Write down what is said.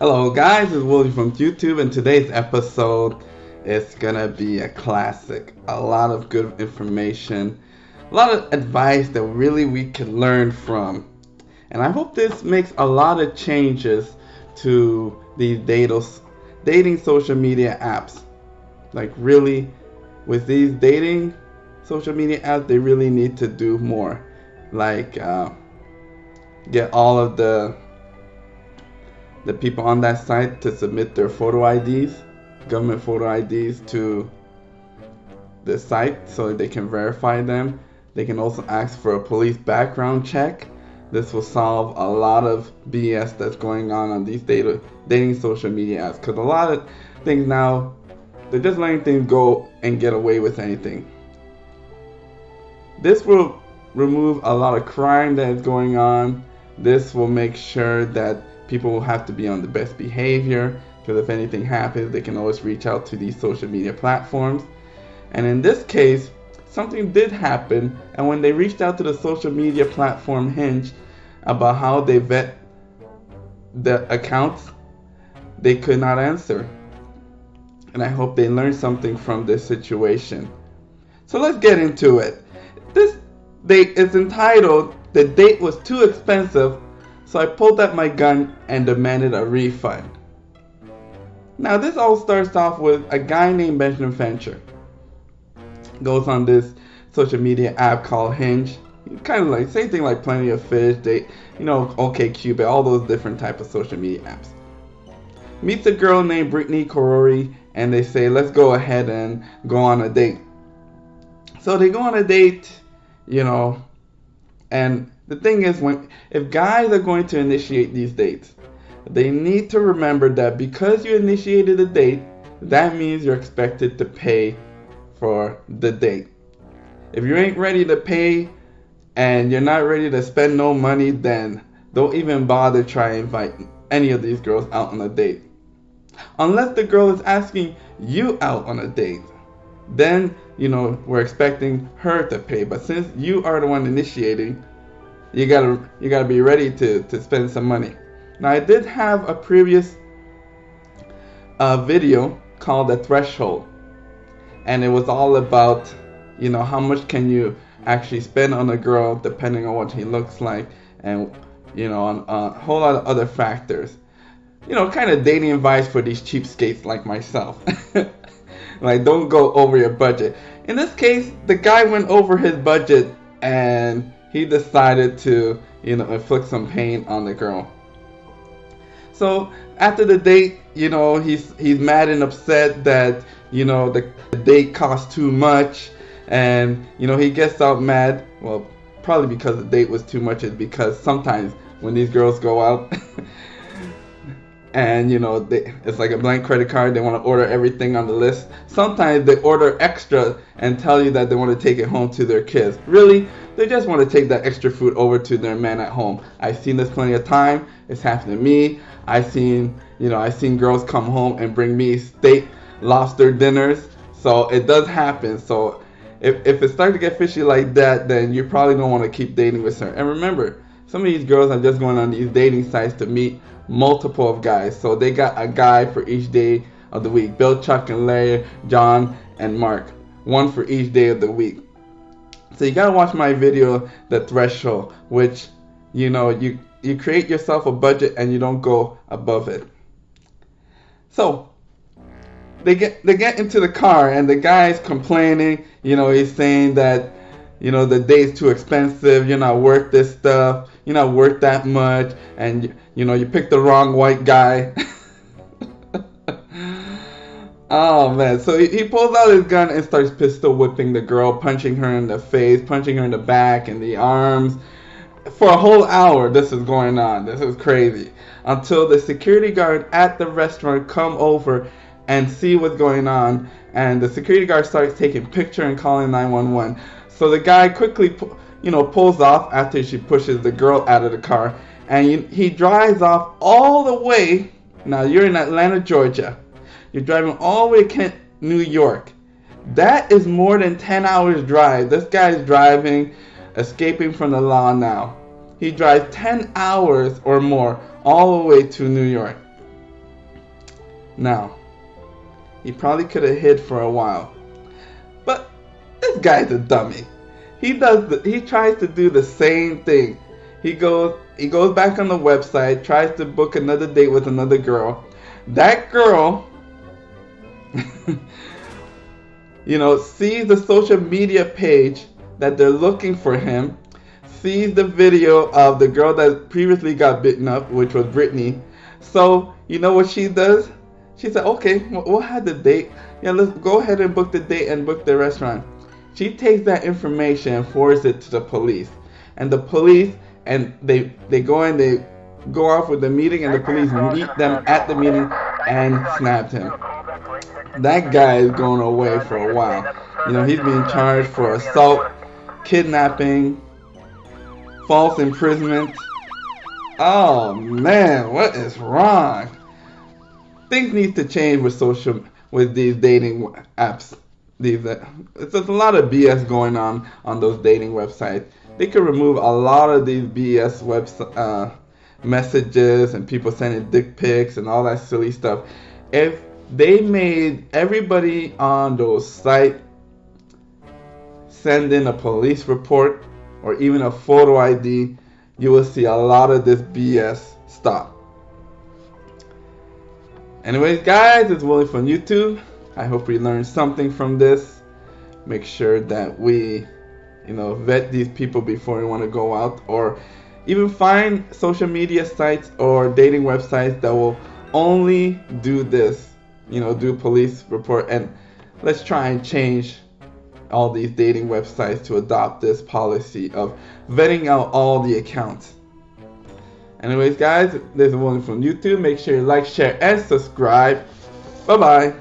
Hello guys, it's Willie from YouTube, and today's episode is gonna be a classic. A lot of good information, a lot of advice that really we can learn from. And I hope this makes a lot of changes to these dating social media apps. Like really, with these dating social media apps, they really need to do more. Like get all of the people on that site to submit their photo IDs, government photo IDs to the site so they can verify them. They can also ask for a police background check. This will solve a lot of BS that's going on these dating social media apps, because a lot of things now, they're just letting things go and get away with anything. This will remove a lot of crime that is going on. This will make sure that people will have to be on the best behavior, because if anything happens, they can always reach out to these social media platforms. And in this case, something did happen, and when they reached out to the social media platform Hinge about how they vet the accounts, they could not answer. And I hope they learned something from this situation. So let's get into it. This date is entitled, "The Date Was Too Expensive, so I pulled out my gun and demanded a refund." Now this all starts off with a guy named Benjamin Fancher. Goes on this social media app called Hinge. Kind of like same thing like Plenty of Fish, OkCupid, all those different type of social media apps. Meets a girl named Brittany, Correri, and they say, let's go ahead and go on a date. So they go on a date, and the thing is, if guys are going to initiate these dates, they need to remember that because you initiated a date, that means you're expected to pay for the date. If you ain't ready to pay and you're not ready to spend no money, then don't even bother trying to invite any of these girls out on a date. Unless the girl is asking you out on a date, then we're expecting her to pay. But since you are the one initiating, you gotta be ready to spend some money. Now I did have a previous video called The Threshold, and it was all about how much can you actually spend on a girl depending on what he looks like, and on a whole lot of other factors. Kind of dating advice for these cheapskates like myself. Like, don't go over your budget. In this case, the guy went over his budget and he decided to, inflict some pain on the girl. So after the date, he's mad and upset that, the date cost too much, and, he gets out mad. Well, probably because the date was too much, is because sometimes when these girls go out, and it's like a blank credit card, they want to order everything on the list. Sometimes they order extra and tell you that they want to take it home to their kids. Really, they just want to take that extra food over to their man at home. I've seen this plenty of time. It's happened to me. I've seen girls come home and bring me steak, lobster dinners. So it does happen. So if it starts to get fishy like that, then you probably don't want to keep dating with her. And remember, some of these girls are just going on these dating sites to meet multiple of guys. So they got a guy for each day of the week. Bill, Chuck, and Larry, John, and Mark. One for each day of the week. So you gotta watch my video, The Threshold, which you create yourself a budget and you don't go above it. So they get into the car and the guy's complaining. He's saying that the date's too expensive. You're not worth this stuff. You're not worth that much, and you picked the wrong white guy. Oh man! So he pulls out his gun and starts pistol whipping the girl, punching her in the face, punching her in the back and the arms. For a whole hour, this is going on. This is crazy. Until the security guard at the restaurant come over and see what's going on, and the security guard starts taking picture and calling 911. So the guy quickly, pulls off after she pushes the girl out of the car, and he drives off all the way. Now you're in Atlanta, Georgia. You're driving all the way to Kent, New York. That is more than 10 hours drive. This guy's driving, escaping from the law now. He drives 10 hours or more all the way to New York. Now, he probably could have hid for a while, but this guy's a dummy. He tries to do the same thing. He goes back on the website, tries to book another date with another girl. That girl sees the social media page that they're looking for him, sees the video of the girl that previously got bitten up, which was Brittany. So, you know what she does? She said, okay, we'll have the date. Yeah, let's go ahead and book the date and book the restaurant. She takes that information and forwards it to the police. And the police, and they go off with the meeting, and the police meet them at the meeting and snapped him. That guy is going away for a while. He's being charged for assault, kidnapping, false imprisonment. Oh man, what is wrong? Things need to change with these dating apps. It's a lot of BS going on those dating websites. They could remove a lot of these BS messages and people sending dick pics and all that silly stuff. If they made everybody on those sites send in a police report or even a photo ID, you will see a lot of this BS stop. Anyways, guys, it's Willie from YouTube. I hope we learned something from this. Make sure that we, vet these people before we want to go out, or even find social media sites or dating websites that will only do this, do police report. And let's try and change all these dating websites to adopt this policy of vetting out all the accounts. Anyways, guys, this is William from YouTube. Make sure you like, share, and subscribe. Bye-bye.